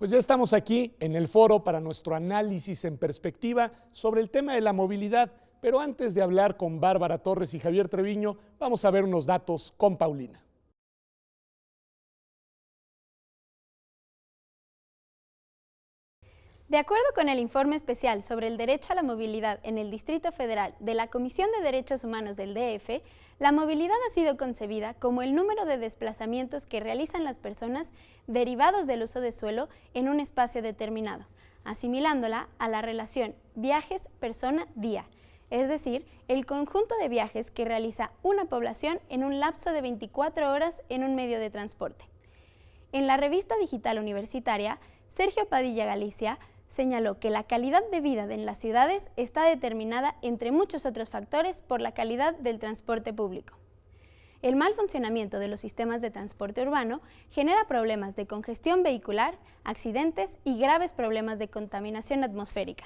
Pues ya estamos aquí en el foro para nuestro análisis en perspectiva sobre el tema de la movilidad, pero antes de hablar con Bárbara Torres y Javier Treviño, vamos a ver unos datos con Paulina. De acuerdo con el informe especial sobre el derecho a la movilidad en el Distrito Federal de la Comisión de Derechos Humanos del DF, la movilidad ha sido concebida como el número de desplazamientos que realizan las personas derivados del uso de suelo en un espacio determinado, asimilándola a la relación viajes persona-día, es decir, el conjunto de viajes que realiza una población en un lapso de 24 horas en un medio de transporte. En la revista digital universitaria, Sergio Padilla Galicia señaló que la calidad de vida en las ciudades está determinada, entre muchos otros factores, por la calidad del transporte público. El mal funcionamiento de los sistemas de transporte urbano genera problemas de congestión vehicular, accidentes y graves problemas de contaminación atmosférica.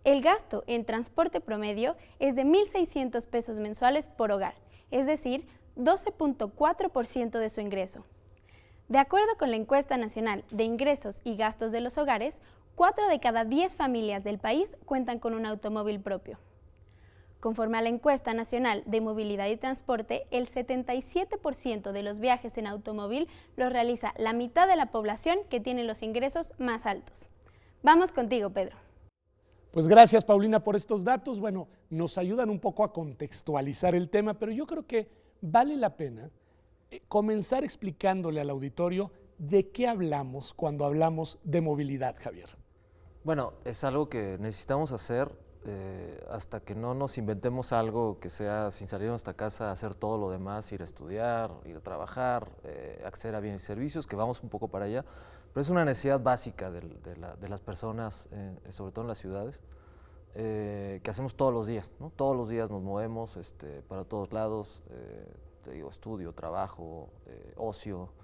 El gasto en transporte promedio es de 1.600 pesos mensuales por hogar, es decir, 12.4% de su ingreso. De acuerdo con la Encuesta Nacional de Ingresos y Gastos de los Hogares, 4 de cada 10 familias del país cuentan con un automóvil propio. Conforme a la Encuesta Nacional de Movilidad y Transporte, el 77% de los viajes en automóvil los realiza la mitad de la población que tiene los ingresos más altos. Vamos contigo, Pedro. Pues gracias, Paulina, por estos datos. Bueno, nos ayudan un poco a contextualizar el tema, pero yo creo que vale la pena comenzar explicándole al auditorio de qué hablamos cuando hablamos de movilidad, Javier. Bueno, es algo que necesitamos hacer hasta que no nos inventemos algo que sea sin salir de nuestra casa, hacer todo lo demás, ir a estudiar, ir a trabajar, acceder a bienes y servicios, que vamos un poco para allá, pero es una necesidad básica de las personas, sobre todo en las ciudades, que hacemos todos los días, ¿no? Todos los días nos movemos para todos lados, te digo, estudio, trabajo, ocio.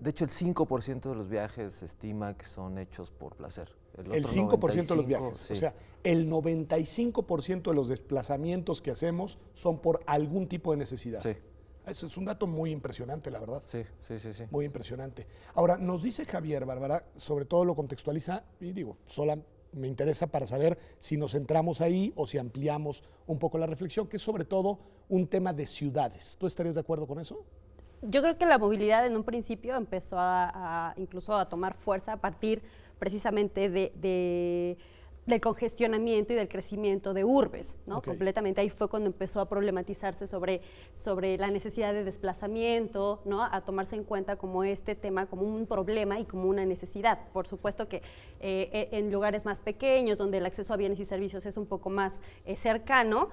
De hecho, el 5% de los viajes se estima que son hechos por placer. El 5% de los viajes, sí. O sea, el 95% de los desplazamientos que hacemos son por algún tipo de necesidad. Sí. Eso es un dato muy impresionante, la verdad. Sí. Muy impresionante. Ahora, nos dice Javier, Bárbara, sobre todo lo contextualiza, y digo, me interesa para saber si nos centramos ahí o si ampliamos un poco la reflexión, que es sobre todo un tema de ciudades. ¿Tú estarías de acuerdo con eso? Yo creo que la movilidad en un principio empezó incluso a tomar fuerza a partir precisamente del congestionamiento y del crecimiento de urbes, ¿no? Okay. Completamente ahí fue cuando empezó a problematizarse sobre la necesidad de desplazamiento, ¿no? A tomarse en cuenta como este tema como un problema y como una necesidad. Por supuesto que en lugares más pequeños, donde el acceso a bienes y servicios es un poco más cercano,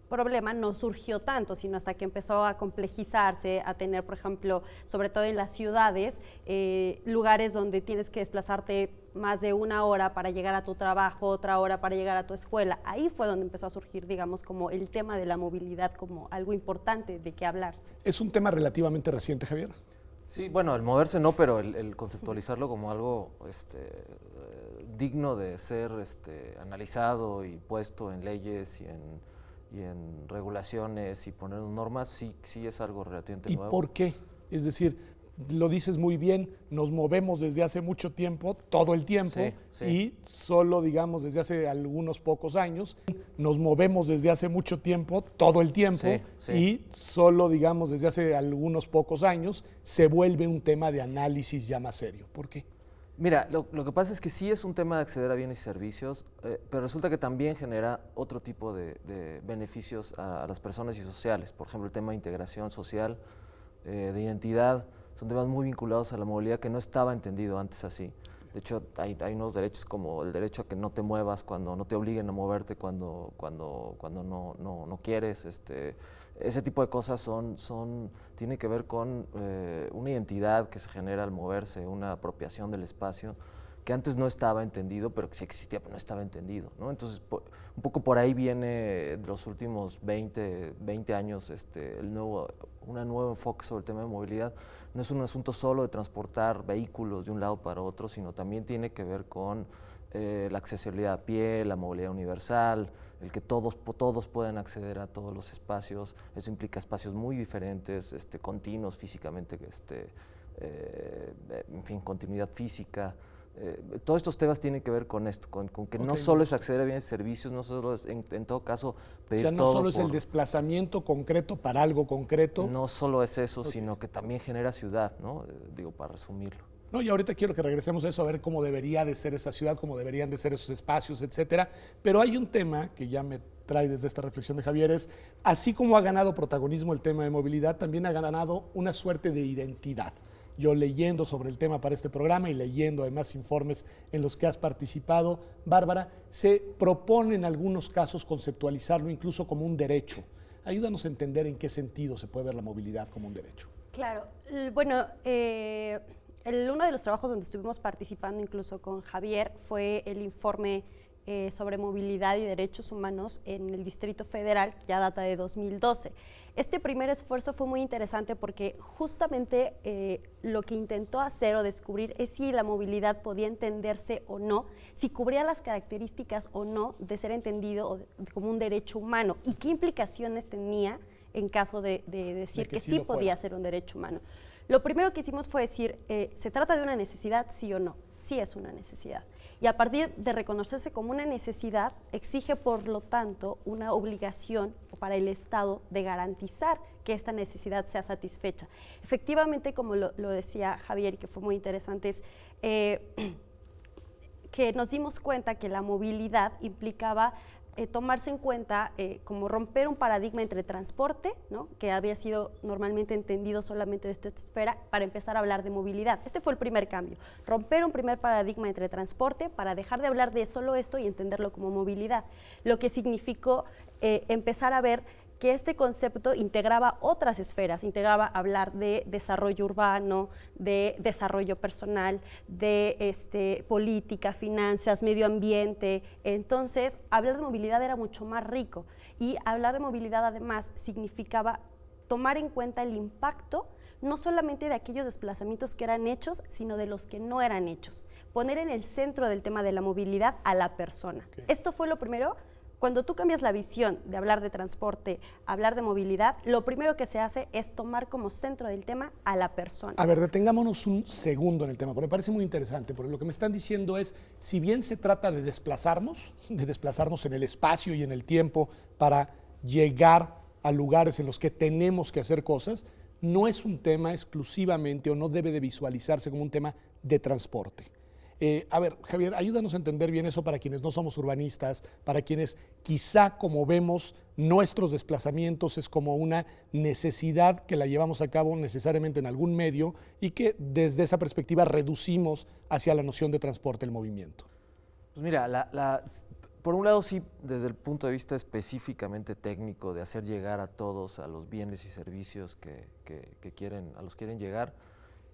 problema no surgió tanto, sino hasta que empezó a complejizarse, a tener, por ejemplo, sobre todo en las ciudades, lugares donde tienes que desplazarte más de una hora para llegar a tu trabajo, otra hora para llegar a tu escuela. Ahí fue donde empezó a surgir, digamos, como el tema de la movilidad como algo importante de qué hablar. ¿Es un tema relativamente reciente, Javier? Sí, bueno, el moverse no, pero el conceptualizarlo como algo digno de ser analizado y puesto en leyes y en regulaciones y poner normas, sí es algo relativamente nuevo. ¿Y por qué? Es decir, lo dices muy bien, nos movemos desde hace mucho tiempo, todo el tiempo, sí. Y solo, digamos, desde hace algunos pocos años, nos movemos desde hace mucho tiempo, todo el tiempo, sí. Y solo, digamos, desde hace algunos pocos años, se vuelve un tema de análisis ya más serio. ¿Por qué? Mira, lo que pasa es que sí es un tema de acceder a bienes y servicios, pero resulta que también genera otro tipo de beneficios a las personas y sociales. Por ejemplo, el tema de integración social, de identidad, son temas muy vinculados a la movilidad que no estaba entendido antes así. De hecho, hay unos derechos como el derecho a que no te muevas cuando no te obliguen a moverte cuando no quieres. Ese tipo de cosas tiene que ver con una identidad que se genera al moverse, una apropiación del espacio que antes no estaba entendido, pero que sí existía, pero no estaba entendido, ¿no? Entonces, un poco por ahí viene de los últimos 20 años un nuevo enfoque sobre el tema de movilidad. No es un asunto solo de transportar vehículos de un lado para otro, sino también tiene que ver con la accesibilidad a pie, la movilidad universal, el que todos puedan acceder a todos los espacios. Eso implica espacios muy diferentes, continuos físicamente, en fin, continuidad física. Todos estos temas tienen que ver con esto, con que no solo es acceder a bienes y servicios, no solo es, en todo caso, pedir todo. O sea, no solo es el desplazamiento concreto para algo concreto. No solo es eso, sino que también genera ciudad, ¿no? Digo, para resumirlo. No, y ahorita quiero que regresemos a eso, a ver cómo debería de ser esa ciudad, cómo deberían de ser esos espacios, etcétera. Pero hay un tema que ya me trae desde esta reflexión de Javier, es así como ha ganado protagonismo el tema de movilidad, también ha ganado una suerte de identidad. Yo leyendo sobre el tema para este programa y leyendo además informes en los que has participado, Bárbara, se propone en algunos casos conceptualizarlo incluso como un derecho. Ayúdanos a entender en qué sentido se puede ver la movilidad como un derecho. Claro, bueno, uno de los trabajos donde estuvimos participando incluso con Javier fue el informe sobre movilidad y derechos humanos en el Distrito Federal, que ya data de 2012. Este primer esfuerzo fue muy interesante porque justamente lo que intentó hacer o descubrir es si la movilidad podía entenderse o no, si cubría las características o no de ser entendido como un derecho humano y qué implicaciones tenía en caso de decir que sí podía ser un derecho humano. Lo primero que hicimos fue decir, ¿se trata de una necesidad, sí o no? Sí es una necesidad. Y a partir de reconocerse como una necesidad, exige, por lo tanto, una obligación para el Estado de garantizar que esta necesidad sea satisfecha. Efectivamente, como lo decía Javier, y que fue muy interesante, es que nos dimos cuenta que la movilidad implicaba tomarse en cuenta como romper un paradigma entre transporte, ¿no?, que había sido normalmente entendido solamente de esta esfera, para empezar a hablar de movilidad. Este fue el primer cambio, romper un primer paradigma entre transporte para dejar de hablar de solo esto y entenderlo como movilidad, lo que significó empezar a ver que este concepto integraba otras esferas, integraba hablar de desarrollo urbano, de desarrollo personal, de política, finanzas, medio ambiente. Entonces, hablar de movilidad era mucho más rico, y hablar de movilidad además significaba tomar en cuenta el impacto no solamente de aquellos desplazamientos que eran hechos, sino de los que no eran hechos. Poner en el centro del tema de la movilidad a la persona. Okay. Esto fue lo primero. Cuando tú cambias la visión de hablar de transporte, hablar de movilidad, lo primero que se hace es tomar como centro del tema a la persona. A ver, detengámonos un segundo en el tema, porque me parece muy interesante, porque lo que me están diciendo es, si bien se trata de desplazarnos en el espacio y en el tiempo para llegar a lugares en los que tenemos que hacer cosas, no es un tema exclusivamente o no debe de visualizarse como un tema de transporte. A ver, Javier, ayúdanos a entender bien eso para quienes no somos urbanistas, para quienes quizá como vemos nuestros desplazamientos es como una necesidad que la llevamos a cabo necesariamente en algún medio y que desde esa perspectiva reducimos hacia la noción de transporte el movimiento. Pues mira, por un lado sí, desde el punto de vista específicamente técnico de hacer llegar a todos a los bienes y servicios que quieren, a los que quieren llegar,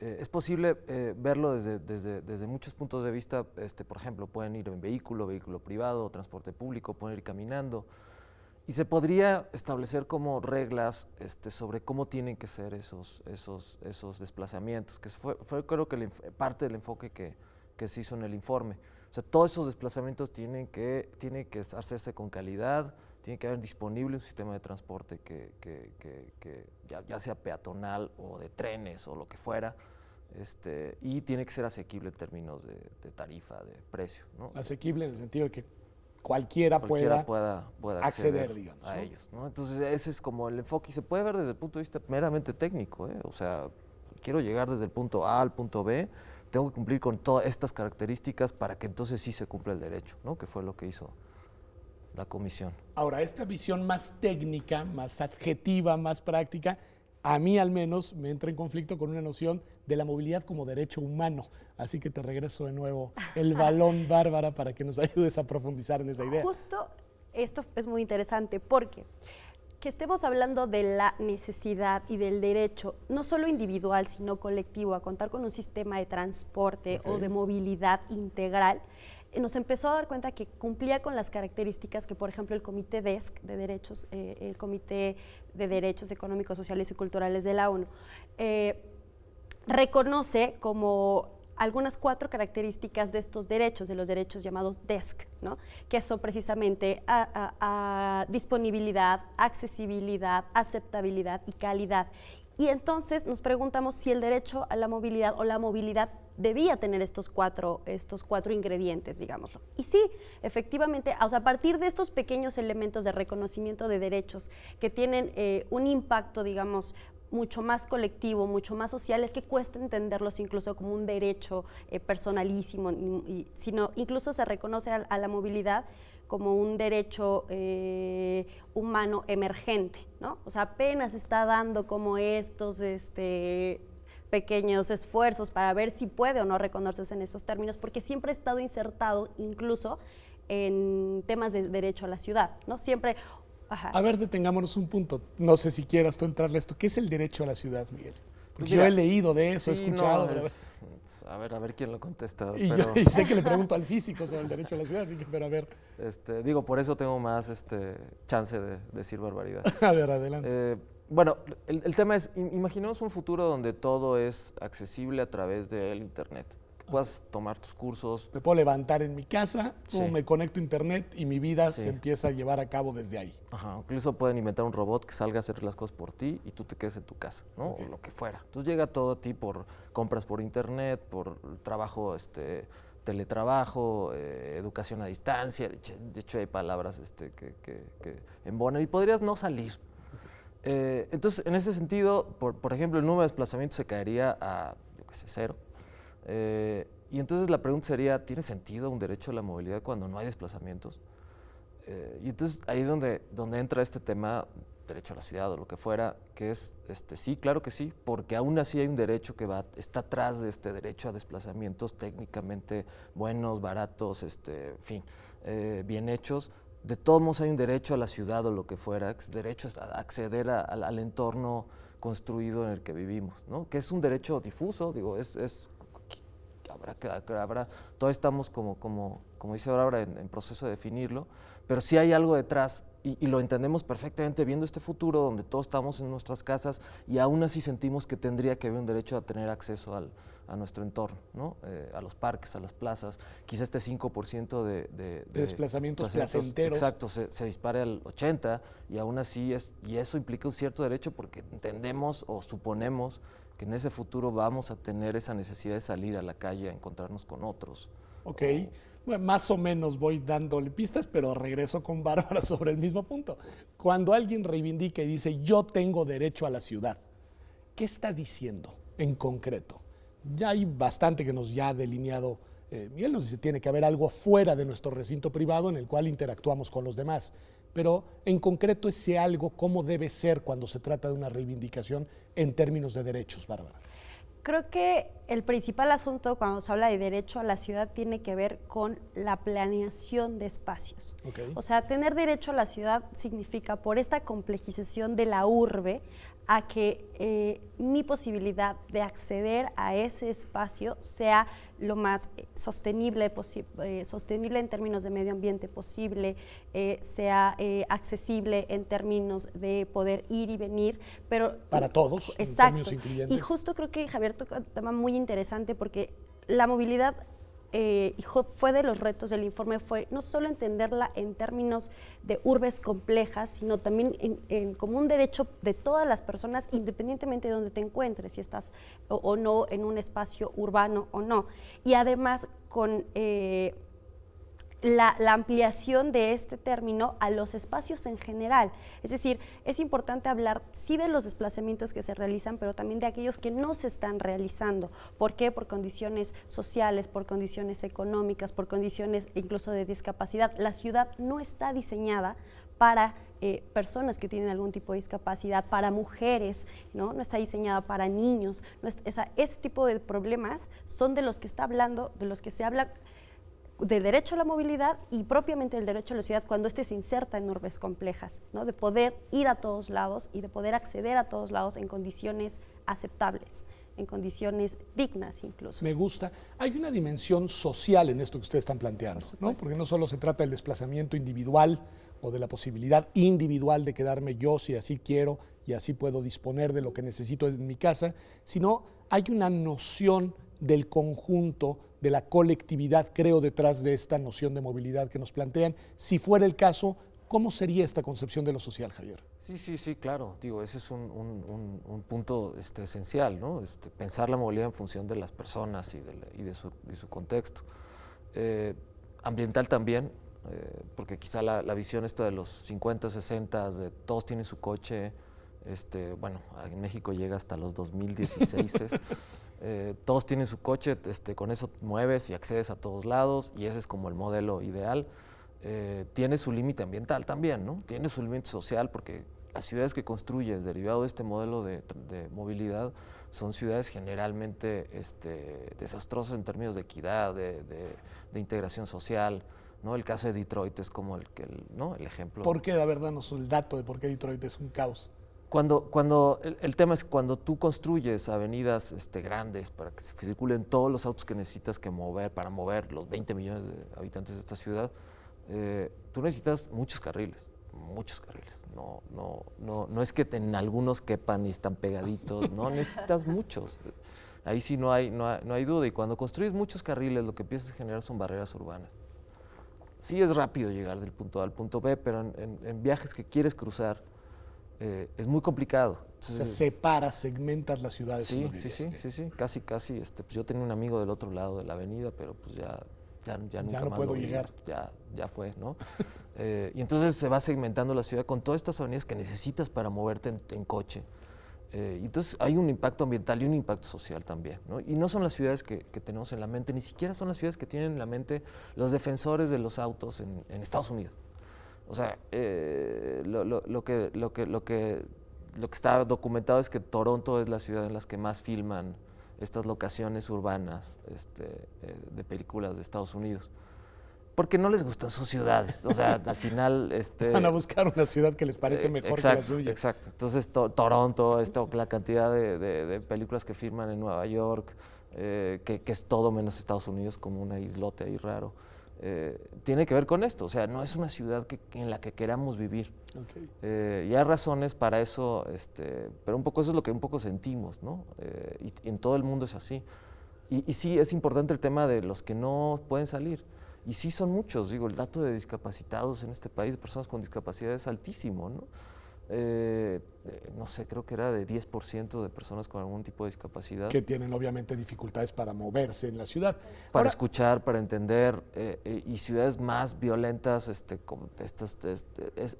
es posible verlo desde muchos puntos de vista. Por ejemplo, pueden ir en vehículo privado, transporte público, pueden ir caminando, y se podría establecer como reglas sobre cómo tienen que ser esos desplazamientos, que fue creo que parte del enfoque que se hizo en el informe. O sea, todos esos desplazamientos tienen que hacerse con calidad, tiene que haber disponible un sistema de transporte que ya sea peatonal o de trenes o lo que fuera, y tiene que ser asequible en términos de tarifa, de precio, ¿no? Asequible en el sentido de que cualquiera pueda acceder digamos, a ¿no? ellos, ¿no? Entonces ese es como el enfoque, y se puede ver desde el punto de vista meramente técnico, ¿eh? O sea, quiero llegar desde el punto A al punto B, tengo que cumplir con todas estas características para que entonces sí se cumpla el derecho, ¿no? Que fue lo que hizo la comisión. Ahora, esta visión más técnica, más adjetiva, más práctica, a mí al menos me entra en conflicto con una noción de la movilidad como derecho humano. Así que te regreso de nuevo el balón, Bárbara, para que nos ayudes a profundizar en esa idea. Justo esto es muy interesante porque que estemos hablando de la necesidad y del derecho, no solo individual, sino colectivo, a contar con un sistema de transporte o de movilidad integral, nos empezó a dar cuenta que cumplía con las características que, por ejemplo, el Comité DESC de Derechos, el Comité de Derechos Económicos, Sociales y Culturales de la ONU, reconoce como algunas 4 características de estos derechos, de los derechos llamados DESC, ¿no? Que son precisamente disponibilidad, accesibilidad, aceptabilidad y calidad. Y entonces nos preguntamos si el derecho a la movilidad o la movilidad debía tener estos cuatro ingredientes, digámoslo. Y sí, efectivamente, o sea, a partir de estos pequeños elementos de reconocimiento de derechos que tienen un impacto, digamos, mucho más colectivo, mucho más social, es que cuesta entenderlos incluso como un derecho personalísimo, sino incluso se reconoce a la movilidad como un derecho humano emergente, ¿no? O sea, apenas está dando como estos pequeños esfuerzos para ver si puede o no reconocerse en esos términos, porque siempre ha estado insertado incluso en temas de derecho a la ciudad, ¿no? Siempre... Ajá. A ver, detengámonos un punto. No sé si quieras tú entrarle a esto. ¿Qué es el derecho a la ciudad, Miguel? Porque Mira, yo he leído de eso, sí, he escuchado. No, a ver quién lo contesta. Y, pero, y sé que le pregunto al físico sobre el derecho a la ciudad, así que, pero a ver. Digo, por eso tengo más chance de decir barbaridad. A ver, adelante. Bueno, el tema es, imaginemos un futuro donde todo es accesible a través del Internet. Que puedas tomar tus cursos. Me puedo levantar en mi casa, Sí. me conecto a Internet y mi vida Sí. se empieza a llevar a cabo desde ahí. Ajá, incluso pueden inventar un robot que salga a hacer las cosas por ti y tú te quedes en tu casa, ¿no? Ok. O lo que fuera. Entonces llega todo a ti por compras por Internet, por trabajo, teletrabajo, educación a distancia. De hecho hay palabras que embonan y podrías no salir. Entonces, en ese sentido, por ejemplo, el número de desplazamientos se caería a, yo qué sé, 0. Y entonces la pregunta sería, ¿tiene sentido un derecho a la movilidad cuando no hay desplazamientos? Y entonces ahí es donde entra este tema, derecho a la ciudad o lo que fuera, que es, sí, claro que sí, porque aún así hay un derecho que está atrás de este derecho a desplazamientos técnicamente buenos, baratos, en fin, bien hechos. De todos modos hay un derecho a la ciudad o lo que fuera, derecho a acceder al entorno construido en el que vivimos, ¿no? Que es un derecho difuso, digo, habrá, todavía estamos como dice Bárbara, en proceso de definirlo, pero sí hay algo detrás y lo entendemos perfectamente viendo este futuro donde todos estamos en nuestras casas y aún así sentimos que tendría que haber un derecho a tener acceso a nuestro entorno, ¿no? A los parques, a las plazas, quizá este 5% de desplazamientos placenteros. Exacto, se dispare al 80% y aún así y eso implica un cierto derecho porque entendemos o suponemos que en ese futuro vamos a tener esa necesidad de salir a la calle a encontrarnos con otros. Ok, bueno, más o menos voy dándole pistas, pero regreso con Bárbara sobre el mismo punto. Cuando alguien reivindica y dice, yo tengo derecho a la ciudad, ¿qué está diciendo en concreto? Ya hay bastante que nos ya ha delineado Miguel, nos dice, tiene que haber algo fuera de nuestro recinto privado en el cual interactuamos con los demás. Pero en concreto ese algo, ¿cómo debe ser cuando se trata de una reivindicación en términos de derechos, Bárbara? Creo que el principal asunto cuando se habla de derecho a la ciudad tiene que ver con la planeación de espacios. Okay. O sea, tener derecho a la ciudad significa, por esta complejización de la urbe, a que mi posibilidad de acceder a ese espacio sea lo más sostenible en términos de medio ambiente posible, sea accesible en términos de poder ir y venir, pero para todos, exacto, en términos incluyentes. Y justo creo que Javier toca un tema muy interesante porque la movilidad fue de los retos del informe, fue no solo entenderla en términos de urbes complejas, sino también como un derecho de todas las personas, independientemente de donde te encuentres, si estás o no en un espacio urbano o no. Y además con la ampliación de este término a los espacios en general. Es decir, es importante hablar sí de los desplazamientos que se realizan, pero también de aquellos que no se están realizando. ¿Por qué? Por condiciones sociales, por condiciones económicas, por condiciones incluso de discapacidad. La ciudad no está diseñada para personas que tienen algún tipo de discapacidad, para mujeres, no está diseñada para niños. Ese tipo de problemas son de los que está hablando, de los que se habla de derecho a la movilidad y propiamente el derecho a la ciudad cuando se inserta en urbes complejas, ¿no? De poder ir a todos lados y de poder acceder a todos lados en condiciones aceptables, en condiciones dignas incluso. Me gusta. Hay una dimensión social en esto que ustedes están planteando, ¿no? Porque no solo se trata del desplazamiento individual o de la posibilidad individual de quedarme yo si así quiero y así puedo disponer de lo que necesito en mi casa, sino hay una noción del conjunto, de la colectividad, creo, detrás de esta noción de movilidad que nos plantean. Si fuera el caso, ¿Cómo sería esta concepción de lo social, Javier? Sí, claro. Digo, ese es un punto esencial, ¿no? Pensar la movilidad en función de las personas y de su contexto. Ambiental también, porque quizá la visión esta de los 50, 60, de todos tienen su coche, bueno, en México llega hasta los 2016. Todos tienen su coche, con eso mueves y accedes a todos lados, y ese es como el modelo ideal. Tiene su límite ambiental también, ¿no? Tiene su límite social, porque las ciudades que construyes derivado de este modelo de movilidad son ciudades generalmente desastrosas en términos de equidad, de integración social, ¿no? El caso de Detroit es como ¿no? El ejemplo. ¿Por qué? A ver, danos el dato de por qué Detroit es un caos. El tema es que cuando tú construyes avenidas grandes para que circulen todos los autos que necesitas para mover los 20 millones de habitantes de esta ciudad, tú necesitas muchos carriles. No es que en algunos quepan y están pegaditos, no, necesitas muchos. Ahí sí no hay duda. Y cuando construyes muchos carriles, lo que empiezas a generar son barreras urbanas. Sí es rápido llegar del punto A al punto B, pero en viajes que quieres cruzar, es muy complicado. Entonces, o sea, separas, segmentas las ciudades. Sí, casi. Pues yo tenía un amigo del otro lado de la avenida, pero pues ya nunca no más puedo lo vi. llegar. Ya fue, ¿no? Y entonces se va segmentando la ciudad con todas estas avenidas que necesitas para moverte en coche. Y entonces hay un impacto ambiental y un impacto social también, ¿no? Y no son las ciudades que tenemos en la mente, ni siquiera son las ciudades que tienen en la mente los defensores de los autos en Estados Unidos. O sea, lo que está documentado es que Toronto es la ciudad en la que más filman estas locaciones urbanas de películas de Estados Unidos. Porque no les gustan sus ciudades. O sea, al final... Van a buscar una ciudad que les parece mejor que la suya. Exacto. Entonces, Toronto, la cantidad de películas que filman en Nueva York, que es todo menos Estados Unidos, como una islote ahí raro. Tiene que ver con esto, o sea, no es una ciudad en la que queramos vivir. Okay. Y hay razones para eso, pero un poco eso es lo que un poco sentimos, ¿no? Y en todo el mundo es así. Y sí, es importante el tema de los que no pueden salir. Y sí son muchos, digo, el dato de discapacitados en este país, de personas con discapacidad, es altísimo, ¿no? No sé, creo que era de 10% de personas con algún tipo de discapacidad. Que tienen obviamente dificultades para moverse en la ciudad. Para escuchar, para entender, y ciudades más violentas, es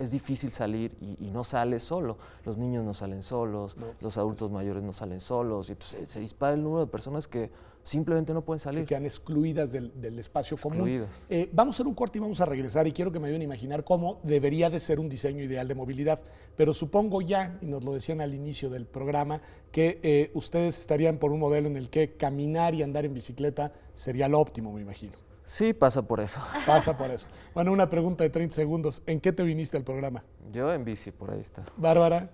difícil salir y no sales solo. Los niños no salen solos, los adultos mayores no salen solos, y entonces se dispara el número de personas que simplemente no pueden salir. Que quedan excluidas del espacio común. Vamos a hacer un corte y vamos a regresar, y quiero que me ayuden a imaginar cómo debería de ser un diseño ideal de movilidad. Pero supongo ya, y nos lo decían al inicio del programa, que ustedes estarían por un modelo en el que caminar y andar en bicicleta sería lo óptimo, me imagino. Sí, pasa por eso. Pasa por eso. Bueno, una pregunta de 30 segundos. ¿En qué te viniste al programa? Yo en bici, por ahí está. Bárbara.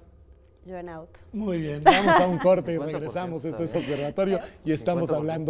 Yo en auto. Muy bien, vamos a un corte y regresamos. Esto es Observatorio y estamos hablando